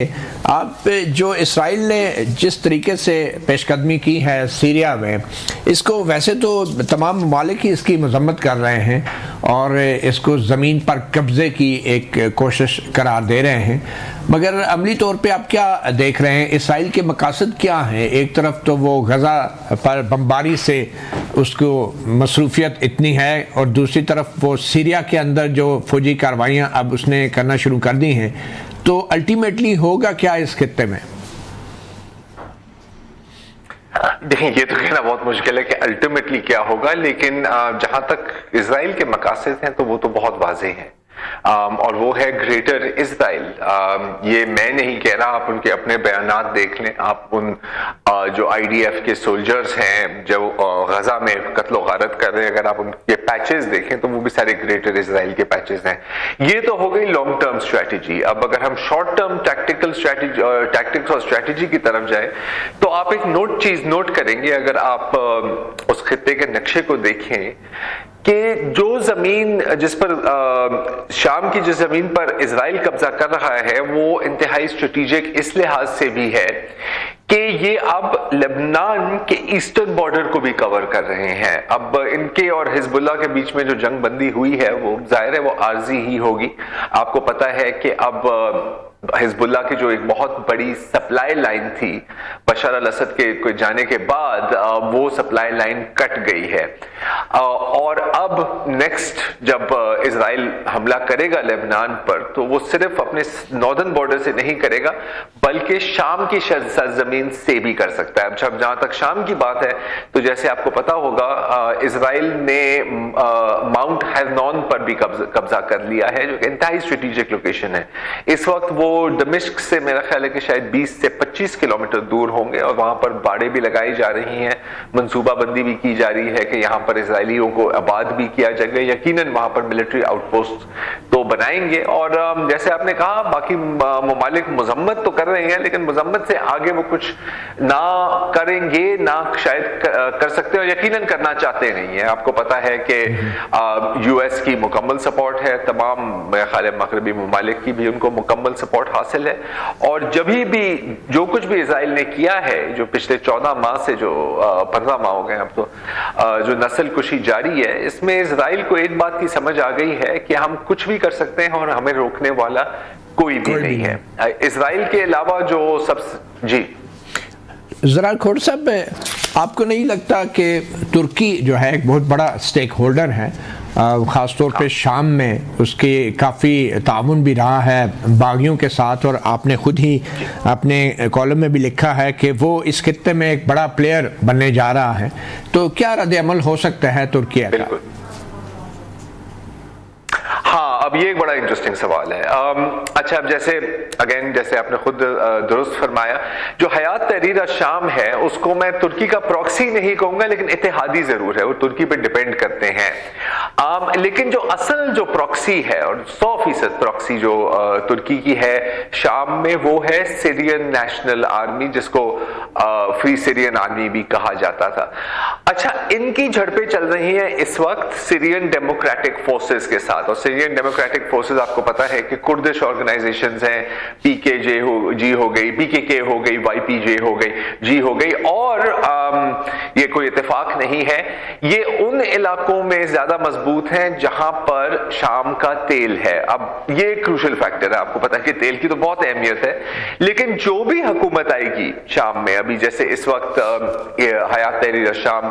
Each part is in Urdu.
آپ جو اسرائیل نے جس طریقے سے پیش قدمی کی ہے سیریا میں، اس کو ویسے تو تمام ممالک ہی اس کی مذمت کر رہے ہیں اور اس کو زمین پر قبضے کی ایک کوشش قرار دے رہے ہیں، مگر عملی طور پہ آپ کیا دیکھ رہے ہیں؟ اسرائیل کے مقاصد کیا ہیں؟ ایک طرف تو وہ غزہ پر بمباری سے اس کو مصروفیت اتنی ہے اور دوسری طرف وہ سیریا کے اندر جو فوجی کارروائیاں اب اس نے کرنا شروع کر دی ہیں، تو الٹیمیٹلی ہوگا کیا اس خطے میں؟ دیکھیں، یہ تو کہنا بہت مشکل ہے کہ الٹیمیٹلی کیا ہوگا، لیکن جہاں تک اسرائیل کے مقاصد ہیں تو وہ تو بہت واضح ہیں، اور وہ ہے گریٹر اسرائیل۔ یہ میں نہیں کہہ رہا، آپ ان کے اپنے بیانات دیکھ لیں، آپ ان جو آئی ڈی ایف کے سولجرز ہیں جو غزہ میں قتل و غارت کر رہے ہیں، اگر آپ ان کے پیچز دیکھیں تو وہ بھی سارے گریٹر اسرائیل کے پیچز ہیں۔ یہ تو ہو گئی لانگ ٹرم اسٹریٹجی۔ اب اگر ہم شارٹ ٹرم ٹیکٹکس اور اسٹریٹجی کی طرف جائیں تو آپ ایک چیز نوٹ کریں گے، اگر آپ اس خطے کے نقشے کو دیکھیں کہ جو زمین جس پر شام کی جس زمین پر اسرائیل قبضہ کر رہا ہے وہ انتہائی اسٹریٹجک اس لحاظ سے بھی ہے کہ یہ اب لبنان کے ایسٹرن بارڈر کو بھی کور کر رہے ہیں۔ اب ان کے اور حزب اللہ کے بیچ میں جو جنگ بندی ہوئی ہے وہ ظاہر ہے وہ عارضی ہی ہوگی۔ آپ کو پتا ہے کہ اب حزب اللہ کی جو ایک بہت بڑی سپلائی لائن تھی بشار الاسد کے جانے کے بعد، وہ سپلائی لائن کٹ گئی ہے، اور اب نیکسٹ جب اسرائیل حملہ کرے گا لیبنان پر تو وہ صرف اپنے ناردرن بارڈر سے نہیں کرے گا بلکہ شام کی سرزمین سے بھی کر سکتا ہے۔ اب جہاں تک شام کی بات ہے تو جیسے آپ کو پتا ہوگا اسرائیل نے ماؤنٹ ہیرنون پر بھی قبضہ کر لیا ہے، جو کہ انتہائی اسٹریٹجک لوکیشن ہے۔ اس وقت وہ دمشق سے میرا خیال ہے کہ شاید 20 سے 25 کلومیٹر دور ہوں گے، اور وہاں پر باڑیں بھی لگائی جا رہی ہیں، منصوبہ بندی بھی کی جا رہی ہے کہ یہاں پر اسرائیلیوں کو آباد بھی کیا جائے گا۔ یقیناً وہاں پر ملٹری آؤٹ پوسٹ تو بنائیں گے، اور جیسے آپ نے کہا باقی ممالک مذمت تو کر رہے ہیں، لیکن مذمت سے آگے وہ کچھ نہ کریں گے، نہ شاید کر سکتے، اور یقیناً کرنا چاہتے نہیں ہیں۔ آپ کو پتا ہے کہ یو ایس کی مکمل سپورٹ ہے، تمام میرا خیال ہے مغربی ممالک کی بھی ان کو مکمل سپورٹ حاصل ہے، اور جبھی بھی جو کچھ بھی اسرائیل نے کیا ہے، جو پچھلے 14 ماہ سے جو 15 ماہ ہو گئے اب تو جو نسل کشی جاری ہے، اس میں اسرائیل کو ایک بات کی سمجھ آ گئی ہے کہ ہم کچھ بھی کر سکتے ہیں اور ہمیں روکنے والا کوئی بھی نہیں ہے اسرائیل کے علاوہ۔ جو جی ذرا کھوڑ صاحب، آپ کو نہیں لگتا کہ ترکی جو ہے ایک بہت بڑا سٹیک ہولڈر ہے، خاص طور پہ شام میں اس کے کافی تعاون بھی رہا ہے باغیوں کے ساتھ، اور آپ نے خود ہی اپنے کالم میں بھی لکھا ہے کہ وہ اس خطے میں ایک بڑا پلیئر بننے جا رہا ہے، تو کیا رد عمل ہو سکتا ہے ترکیہ کا؟ بالکل، ہاں، اب یہ ایک بڑا انٹرسٹنگ سوال ہے۔ اچھا، اب جیسے آپ نے خود درست فرمایا، جو حیات تحریر الشام ہے اس کو میں ترکی کا پراکسی نہیں کہوں گا، لیکن اتحادی ضرور ہے، وہ ترکی پہ ڈیپینڈ کرتے ہیں، لیکن جو اصل جو پراکسی ہے اور 100% پراکسی جو ترکی کی ہے شام میں، وہ ہے سیرین نیشنل آرمی، جس کو فری سیرین آرمی بھی کہا جاتا تھا۔ اچھا، ان کی جھڑپیں چل رہی ہیں اس وقت سیرین ڈیموکریٹک فورسز کے ساتھ، اور سیرین ڈیموکریٹک فورسز آپ کو پتا ہے کہ کردش آرگنائزیشنز ہیں، پی کے جی ہو گئی، پی کے کے ہو گئی، وائی پی جے ہو گئی، اور یہ کوئی اتفاق نہیں ہے، یہ ان علاقوں میں زیادہ مضبوط ہیں جہاں پر شام کا تیل ہے۔ اب یہ کروشل فیکٹر ہے، آپ کو پتا ہے کہ تیل کی تو بہت اہمیت ہے، لیکن جو بھی حکومت آئے گی شام میں، ابھی جیسے اس وقت حیات تحریر الشام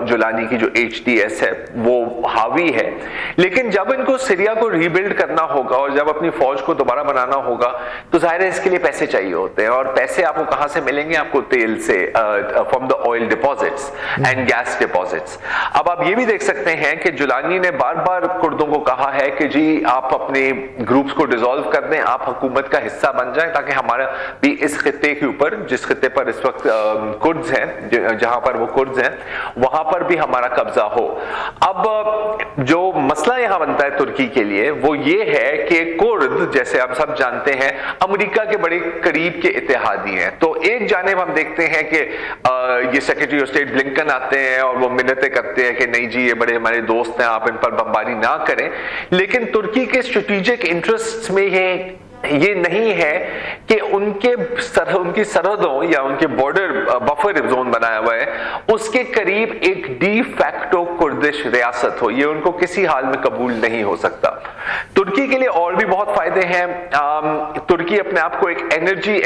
جولانی کی جو ایچ ٹی ایس ہے وہ حاوی ہے، لیکن جب ان کو سیریا کو ری بلڈ کرنا ہوگا اور جب اپنی فوج کو دوبارہ بنانا ہوگا تو ظاہر ہے اس کے لیے پیسے چاہیے ہوتے ہیں، اور پیسے آپ کو کہاں سے ملیں گے؟ آپ کو تیل سے، from the oil deposits and gas deposits. اب آپ یہ بھی دیکھ سکتے ہیں کہ جولانی نے بار بار کردوں کو کہا ہے کہ جی آپ اپنے گروپس کو ڈیزالو کر دیں، آپ حکومت کا حصہ بن جائیں، تاکہ ہمارا بھی اس خطے کے اوپر، جس خطے پر اس وقت کردز ہیں، جہاں پر وہ کردز ہیں، وہاں پر بھی ہمارا قبضہ ہو۔ اب جو مسئلہ یہاں بنتا ہے ترکی کے لیے وہ یہ ہے کہ کرد، جیسے آپ سب جانتے ہیں، امریکہ کے بڑے قریب کے اتحادی ہیں، تو ایک جانب ہم دیکھتے ہیں کہ یہ سیکرٹری آف اسٹیٹ بلنکن آتے ہیں اور وہ منتیں کرتے ہیں کہ نہیں جی یہ بڑے ہمارے دوست ہیں، آپ ان پر بمباری نہ کریں، لیکن ترکی کے اسٹریٹجک انٹرسٹ میں یہ یہ نہیں ہے کہ ان کی سرحدوں یا ان کے بارڈر بفر زون بنایا ہوا ہے اس کے قریب ایک ڈی فیکٹو کردش ریاست ہو، یہ ان کو کسی حال میں قبول نہیں ہو سکتا۔ ترکی کے لیے اور بھی بہت فائدے ہیں۔ ترکی اپنے آپ کو ایک انرجی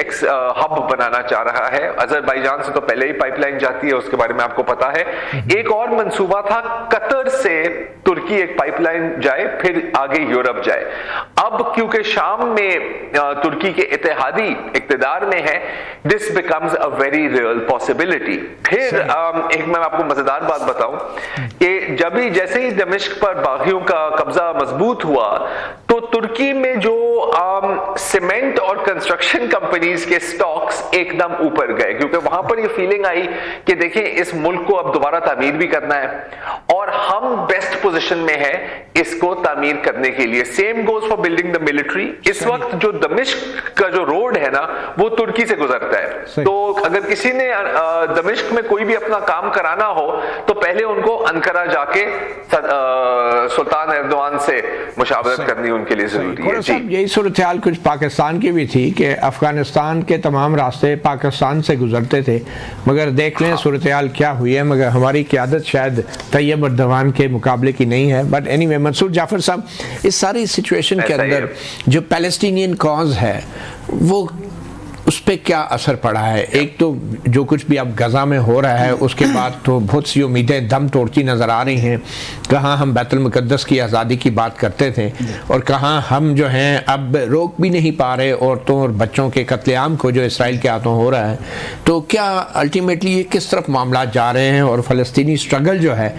ہب بنانا چاہ رہا ہے، آذربائیجان سے تو پہلے ہی پائپ لائن جاتی ہے، اس کے بارے میں آپ کو پتا ہے۔ ایک اور منصوبہ تھا قطر سے ترکی ایک پائپ لائن جائے پھر آگے یورپ جائے۔ اب کیونکہ شام میں ترکی کے اتحادی اقتدار میں ہے، this becomes a very real possibility۔ پھر ایک میں آپ کو مزیدار بات بتاؤں کہ جیسے ہی دمشق پر باغیوں کا قبضہ مضبوط ہوا تو ترکی میں جو سیمنٹ اور کنسٹرکشن کمپنیز کے سٹاکس ایک دم اوپر گئے، کیونکہ وہاں پر یہ فیلنگ آئی کہ دیکھیں اس ملک کو اب دوبارہ تعمیر بھی کرنا ہے اور ہم بیسٹ پوزیشن میں ہیں اس کو تعمیر کرنے کے لیے۔ Same goes for building the military. اس وقت جو دمشق کا جو روڈ ہے نا وہ ترکی سے گزرتا ہے، تو اگر کسی نے دمشق میں کوئی بھی اپنا کام کرانا ہو تو پہلے ان کو انقرہ جا کے سلطان ایردوان سے مشاورت کرنی ان کے لیے ضروری ہے۔ یہی صورتحال کچھ پاکستان کی بھی تھی کہ افغانستان کے تمام راستے پاکستان سے گزرتے تھے، مگر دیکھ لیں صورتحال کیا ہوئی ہے، مگر ہماری قیادت شاید طیب اردوان کے مقابلے کی نہیں ہے۔ بٹ اینی وے، منصور جعفر صاحب، اس ساری سچویشن کے اندر جو پیلسٹینین کاز ہے وہ اس پہ کیا اثر پڑا ہے؟ ایک تو جو کچھ بھی اب غزہ میں ہو رہا ہے اس کے بعد تو بہت سی امیدیں دم توڑتی نظر آ رہی ہیں، کہاں ہم بیت المقدس کی آزادی کی بات کرتے تھے اور کہاں ہم جو ہیں اب روک بھی نہیں پا رہے عورتوں اور بچوں کے قتل عام کو جو اسرائیل کے ہاتھوں ہو رہا ہے۔ تو کیا الٹیمیٹلی یہ کس طرف معاملات جا رہے ہیں اور فلسطینی سٹرگل جو ہے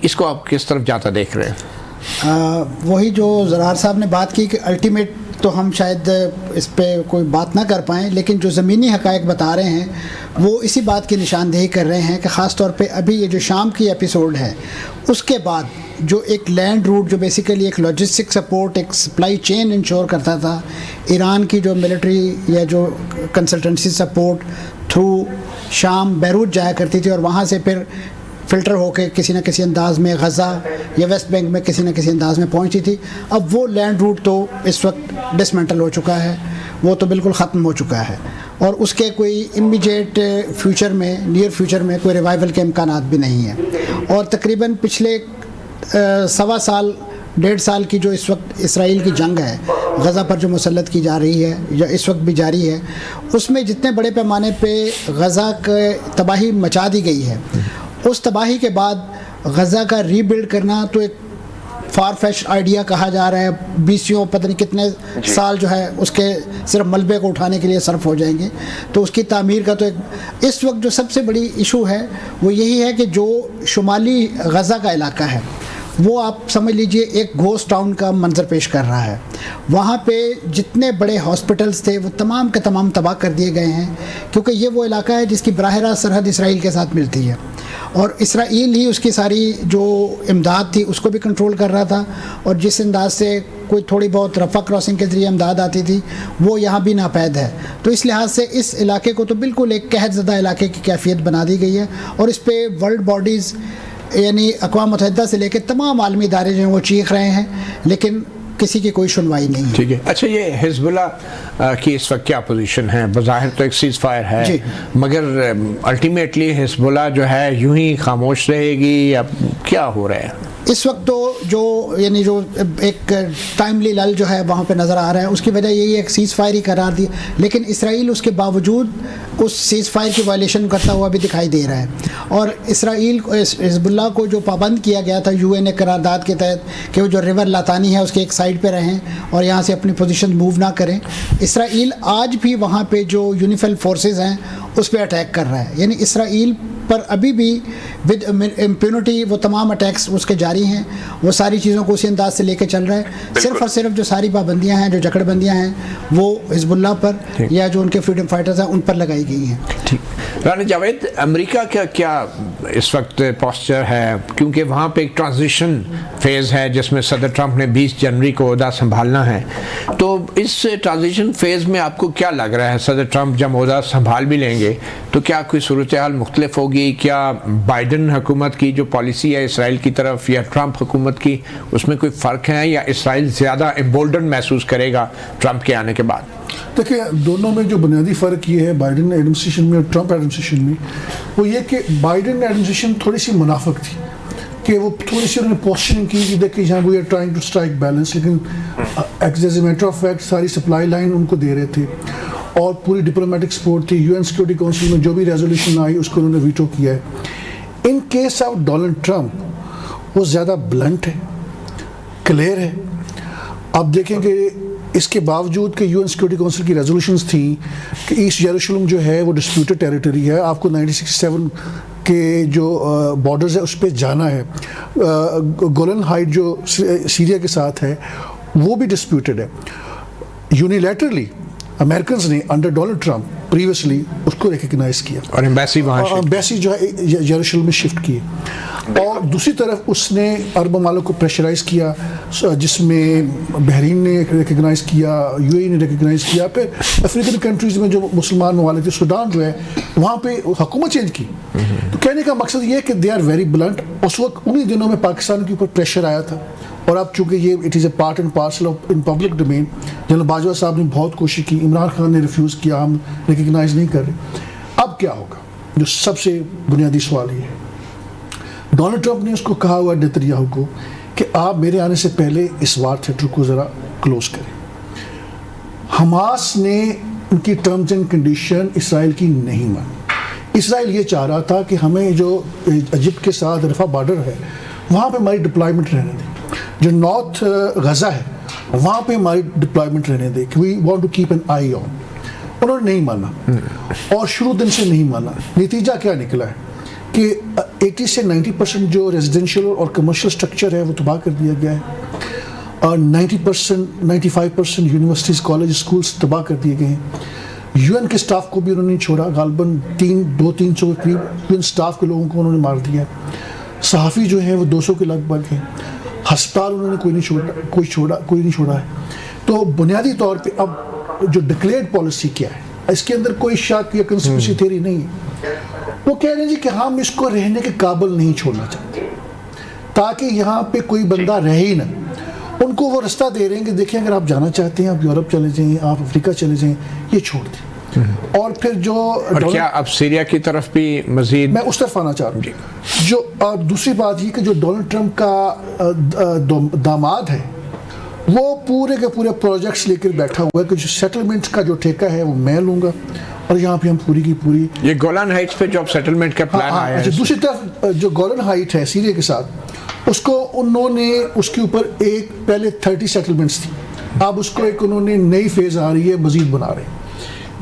اس کو آپ کس طرف جاتا دیکھ رہے ہیں؟ وہی جو زرار صاحب نے بات کی کہ الٹیمیٹ تو ہم شاید اس پہ کوئی بات نہ کر پائیں، لیکن جو زمینی حقائق بتا رہے ہیں وہ اسی بات کی نشاندہی کر رہے ہیں کہ خاص طور پہ ابھی یہ جو شام کی ایپیسوڈ ہے اس کے بعد جو ایک لینڈ روٹ جو بیسیکلی ایک لاجسٹک سپورٹ، ایک سپلائی چین انشور کرتا تھا، ایران کی جو ملٹری یا جو کنسلٹنسی سپورٹ تھرو شام بیروت جایا کرتی تھی اور وہاں سے پھر فلٹر ہو کے کسی نہ کسی انداز میں غزہ یا ویسٹ بینک میں کسی نہ کسی انداز میں پہنچتی تھی، اب وہ لینڈ روٹ تو اس وقت ڈسمنٹل ہو چکا ہے، وہ تو بالکل ختم ہو چکا ہے اور اس کے کوئی امیڈیٹ فیوچر میں، نیئر فیوچر میں کوئی ریوائول کے امکانات بھی نہیں ہیں۔ اور تقریباً پچھلے 1.5 سال کی جو اس وقت اسرائیل کی جنگ ہے غزہ پر جو مسلط کی جا رہی ہے یا اس وقت بھی جاری ہے، اس میں جتنے بڑے پیمانے پہ غزہ کے تباہی مچا دی گئی ہے، اس تباہی کے بعد غزہ کا ری بلڈ کرنا تو ایک فار فیش آئیڈیا کہا جا رہا ہے، 20 پتہ نہیں کتنے سال جو ہے اس کے صرف ملبے کو اٹھانے کے لیے صرف ہو جائیں گے، تو اس کی تعمیر کا تو ایک اس وقت جو سب سے بڑی ایشو ہے وہ یہی ہے کہ جو شمالی غزہ کا علاقہ ہے وہ آپ سمجھ لیجئے ایک گھوسٹ ٹاؤن کا منظر پیش کر رہا ہے۔ وہاں پہ جتنے بڑے ہاسپٹلز تھے وہ تمام کے تمام تباہ کر دیے گئے ہیں، کیونکہ یہ وہ علاقہ ہے جس کی براہ راست سرحد اسرائیل کے ساتھ ملتی ہے اور اسرائیل ہی اس کی ساری جو امداد تھی اس کو بھی کنٹرول کر رہا تھا، اور جس انداز سے کوئی تھوڑی بہت رفح کراسنگ کے ذریعے امداد آتی تھی وہ یہاں بھی ناپید ہے۔ تو اس لحاظ سے اس علاقے کو تو بالکل ایک قحط زدہ علاقے کی کیفیت بنا دی گئی ہے، اور اس پہ ورلڈ باڈیز یعنی اقوام متحدہ سے لے کے تمام عالمی ادارے جو ہیں وہ چیخ رہے ہیں، لیکن کسی کی کوئی سنوائی نہیں ہے۔ ٹھیک ہے، اچھا یہ حزب اللہ کی اس وقت کیا پوزیشن ہے؟ بظاہر تو ایک سیز فائر ہے جی، مگر الٹیمیٹلی حزب اللہ جو ہے یوں ہی خاموش رہے گی یا کیا ہو رہا ہے اس وقت؟ تو جو یعنی جو ایک ٹائملی لل جو ہے وہاں پہ نظر آ رہا ہے، اس کی وجہ یہی ایک سیز فائر ہی قرار دی، لیکن اسرائیل اس کے باوجود اس سیز فائر کی وائلیشن کرتا ہوا بھی دکھائی دے رہا ہے، اور اسرائیل حزب اللہ کو جو پابند کیا گیا تھا UN قرارداد کے تحت کہ وہ جو ریور لاطانی ہے اس کے ایک سائڈ پہ رہیں اور یہاں سے اپنی پوزیشن موو نہ کریں، اسرائیل آج بھی وہاں پہ جو یونیفل فورسز ہیں اس پہ اٹیک کر رہا ہے، یعنی اسرائیل پر ابھی بھی ود امپیونٹی وہ تمام اٹیکس اس کے جاری ہیں، وہ ساری چیزوں کو اسی انداز سے لے کے چل رہا ہے، صرف اور صرف جو ساری پابندیاں ہیں، جو جکڑ بندیاں ہیں وہ حزب اللہ پر یا جو ان کے فریڈم فائٹرز ہیں ان پر لگائی گئی ہیں۔ ٹھیک، رانا جاوید، امریکہ کا کیا اس وقت پوسچر ہے؟ کیونکہ وہاں پہ ایک ٹرانزیشن فیز ہے جس میں صدر ٹرمپ نے 20 جنوری کو عہدہ سنبھالنا ہے، تو اس ٹرانزیشن فیز میں آپ کو کیا لگ رہا ہے؟ صدر ٹرمپ جب عہدہ سنبھال بھی لیں گے تو کیا کوئی صورتحال مختلف ہوگی ہوگی؟ کیا بائیڈن حکومت کی جو پالیسی ہے اسرائیل کی طرف یا ٹرمپ حکومت کی، اس میں کوئی فرق ہے یا اسرائیل زیادہ امبولڈن محسوس کرے گا ٹرمپ کے آنے کے بعد؟ دیکھیں دونوں میں جو بنیادی فرق یہ ہے بائیڈن ایڈمنسٹریشن میں اور ٹرمپ ایڈمنسٹریشن میں، وہ یہ کہ بائیڈن ایڈمنسٹریشن تھوڑی سی منافق تھی کہ وہ تھوڑی سی انہوں نے پوسچرنگ کی کہ دیکھیں یہاں we are trying to strike balance, لیکن as a matter of fact ساری سپلائی لائن ان کو دے رہے تھے اور پوری ڈپلومیٹک سپورٹ تھی. UN سیکورٹی کونسل میں جو بھی ریزولوشن آئی اس کو انہوں نے ویٹو کیا ہے. In case of Donald Trump وہ زیادہ بلنٹ ہے، کلیئر ہے. آپ دیکھیں کہ اس کے باوجود کہ UN سیکورٹی کونسل کی ریزولوشنز تھیں کہ ایسٹ یروشلم جو ہے وہ ڈسپیوٹڈ ٹیریٹری ہے، آپ کو 1967 کے جو بارڈرز ہے اس پہ جانا ہے. گولن ہائٹ جو سیریا کے ساتھ ہے وہ بھی ڈسپیوٹڈ ہے. یونیلیٹرلی امریکنز نے انڈر ڈونلڈ ٹرمپ پریویسلی اس کو ریکگنائز کیا اور ایمبیسی جو ہے یروشلم میں شفٹ کی. اور دوسری طرف اس نے عرب ممالک کو پریشرائز کیا، جس میں بحرین نے ریکگنائز کیا، UAE نے ریکگنائز کیا. پھر افریقن کنٹریز میں جو مسلمان ممالک تھے، سوڈان جو ہے وہاں پہ حکومت چینج کی. تو کہنے کا مقصد یہ ہے کہ دے آر ویری بلنٹ. اس وقت انہی دنوں میں پاکستان کے اوپر پریشر آیا تھا اور اب چونکہ یہ it is a part and parcel of in public domain. General Bajwa صاحب نے بہت کوشش کی، عمران خان نے ریفیوز کیا، ہم ریکگنائز نہیں کر رہے. اب کیا ہوگا؟ جو سب سے بنیادی سوال یہ ہے، ڈونلڈ ٹرمپ نے اس کو کہا ہوا نیتنیاہو کو کہ آپ میرے آنے سے پہلے اس وار تھیٹر کو ذرا کلوز کریں. حماس نے ان کی ٹرمز اینڈ کنڈیشن اسرائیل کی نہیں مانی. اسرائیل یہ چاہ رہا تھا کہ ہمیں جو ایجپٹ کے ساتھ رفح بارڈر ہے وہاں پہ ہماری ڈپلائمنٹ رہنے دیں، جو نارتھ غزہ ہے وہاں پہ ہماری ڈپلائمنٹ رہنے دیں، کہ we want to keep an eye on. انہوں نے نہیں مانا اور شروع دن سے نہیں مانا. نتیجہ کیا نکلا ہے کہ 80 سے 90% جو ریزیڈینشیل اور کمرشل سٹرکچر ہے وہ تباہ کر دیا گیا ہے، اور 95% یونیورسٹیز، کالج، اسکولز تباہ کر دیے گئے ہیں. UN کے سٹاف کو بھی انہوں نے نہیں چھوڑا، غالباً 200-300 کے قریب UN سٹاف کے لوگوں کو انہوں نے مار دیا. صحافی جو ہیں وہ 200 کے لگ بھگ ہیں. ہسپتال انہوں نے کوئی نہیں چھوڑا ہے. تو بنیادی طور پہ اب جو ڈکلیئرڈ پالیسی کیا ہے، اس کے اندر کوئی شک یا کنسپریسی تھیوری نہیں ہے. وہ کہہ رہے ہیں جی کہ ہم اس کو رہنے کے قابل نہیں چھوڑنا چاہتے تاکہ یہاں پہ کوئی بندہ رہے ہی نہ. ان کو وہ رستہ دے رہے ہیں کہ دیکھیں اگر آپ جانا چاہتے ہیں آپ یورپ چلے جائیں، آپ افریقہ چلے جائیں، یہ چھوڑ دیں. اور پھر جو کیا اب سیریا کی طرف بھی مزید، میں اس طرف آنا چاہ رہا ہوں. جو دوسری بات یہ کہ جو ڈونلڈ ٹرمپ کا داماد ہے وہ پورے کے پورے پروجیکٹس لے کر بیٹھا ہوا ہے کہ جو سیٹلمنٹ کا جو ٹھیکہ ہے وہ میں لوں گا اور یہاں پہ ہم پوری کی پوری یہ گولان ہائٹس پہ جو اب سیٹلمنٹ کا پلان آیا ہے. دوسری طرف جو گولن ہائٹ ہے سیریا کے ساتھ، اس کو انہوں نے اس کے اوپر ایک پہلے 30 سیٹلمنٹس تھی، اب اس کو ایک انہوں نے نئی فیز آ رہی ہے، مزید بنا رہے ہیں.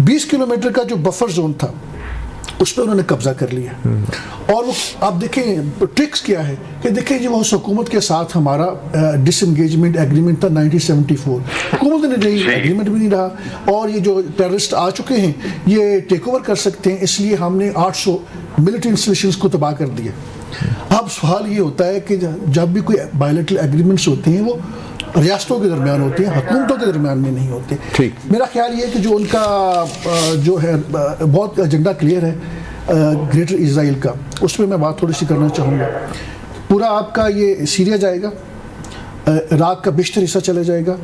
20 کلومیٹر کا جو بفر زون تھا اس پہ انہوں نے قبضہ کر لیا. اور وہ آپ دیکھیں ٹرکس کیا ہے کہ دیکھیں جی وہ اس حکومت کے ساتھ ہمارا ڈس انگیجمنٹ ایگریمنٹ تھا 1974، حکومت نے نہیں، ایگریمنٹ بھی نہیں رہا، اور یہ جو ٹیررسٹ آ چکے ہیں یہ ٹیک اوور کر سکتے ہیں، اس لیے ہم نے 800 ملٹری انسٹالیشنز کو تباہ کر دیا. اب سوال یہ ہوتا ہے کہ جب بھی کوئی بائیلیٹرل ایگریمنٹس ہوتے ہیں وہ ریاستوں کے درمیان ہوتے ہیں، حکومتوں کے درمیان میں نہیں ہوتے. میرا خیال یہ ہے کہ جو ان کا جو ہے بہت ایجنڈا کلیئر ہے گریٹر اسرائیل کا، اس میں بات تھوڑی سی کرنا چاہوں گا. پورا آپ کا یہ سیریا جائے گا، عراق کا بیشتر حصہ چلا جائے گا،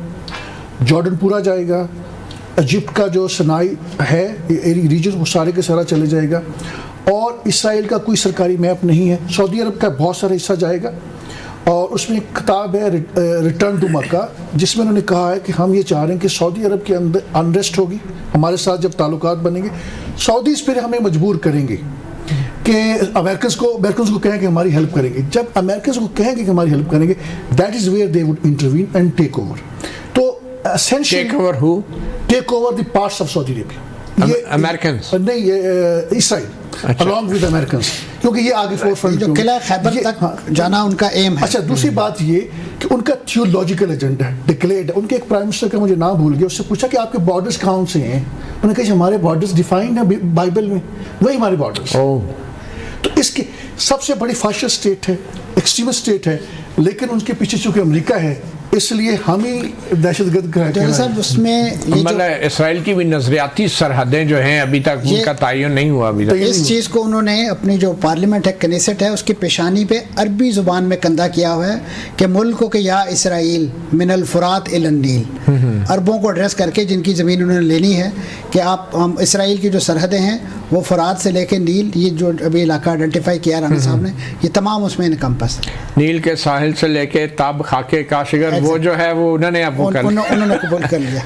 جارڈن پورا جائے گا، ایجپٹ کا جو سنائی ہے ریجن وہ سارے کے سارا چلے جائے گا. اور اسرائیل کا کوئی سرکاری میپ نہیں ہے. سعودی عرب کا بہت سارا حصہ جائے گا، اور اس میں ایک کتاب ہے ریٹرن ٹو مکہ، جس میں انہوں نے کہا ہے کہ ہم یہ چاہ رہے ہیں کہ سعودی عرب کے اندر انریسٹ ہوگی، ہمارے ساتھ جب تعلقات بنیں گے سعودیز پھر ہمیں مجبور کریں گے کہ امریکنز کو کہیں کہ ہماری ہیلپ کریں گے. جب امریکنز کو کہیں گے کہ ہماری ہیلپ کریں گے، that is where they would intervene and take over. تو take over the parts of Saudi Arabia, یہ امریکنز نہیں، یہ اسرائیل along with Americans، کیونکہ یہ آگے فور فرنٹ جو قلعہ خیبر تک جانا ان کا ایم ہے. اچھا دوسری بات یہ کہ ان کا تھیولوجیکل ایجنڈا ہے، ڈکلیئرڈ ہے. ان کے ایک پرائم منسٹر کا مجھے نام بھول گیا، اس سے پوچھا کہ آپ کے بارڈرز کہاں سے ہیں؟ انہوں نے کہا کہ ہمارے بارڈرز ڈیفائنڈ ہیں بائبل میں، وہی ہمارے بارڈرز. تو اس کی سب سے بڑی فاشسٹ اسٹیٹ ہے، ایکسٹریمسٹ اسٹیٹ ہے، لیکن ان کے پیچھے چونکہ امریکہ ہے اس لیے ہم ہی دہشت گرد جوہر صاحب اس میں یہ جو مطلب اسرائیل کی بھی نظریاتی سرحدیں جو ہیں ابھی تک ان کا تعین نہیں ہوا ابھی تک. اس چیز کو انہوں نے اپنی جو پارلیمنٹ ہے کنیسٹ ہے اس کی پیشانی پہ عربی زبان میں کندہ کیا ہوا ہے کہ ملک کے یا اسرائیل من الفرات الی النیل، عربوں کو ایڈریس کر کے جن کی زمین انہوں نے لینی ہے کہ آپ اسرائیل کی جو سرحدیں ہیں وہ فرات سے لے کے نیل، یہ جو ابھی علاقہ آئیڈینٹیفائی کیا رانا صاحب نے، یہ تمام اس میں انکمپس ہے. نیل کے ساحل سے لے کے تاب خاکے کاشگر وہ جو ہے وہ انہوں نے اب وہ کر لیا. انہوں نے قبول کر لیا.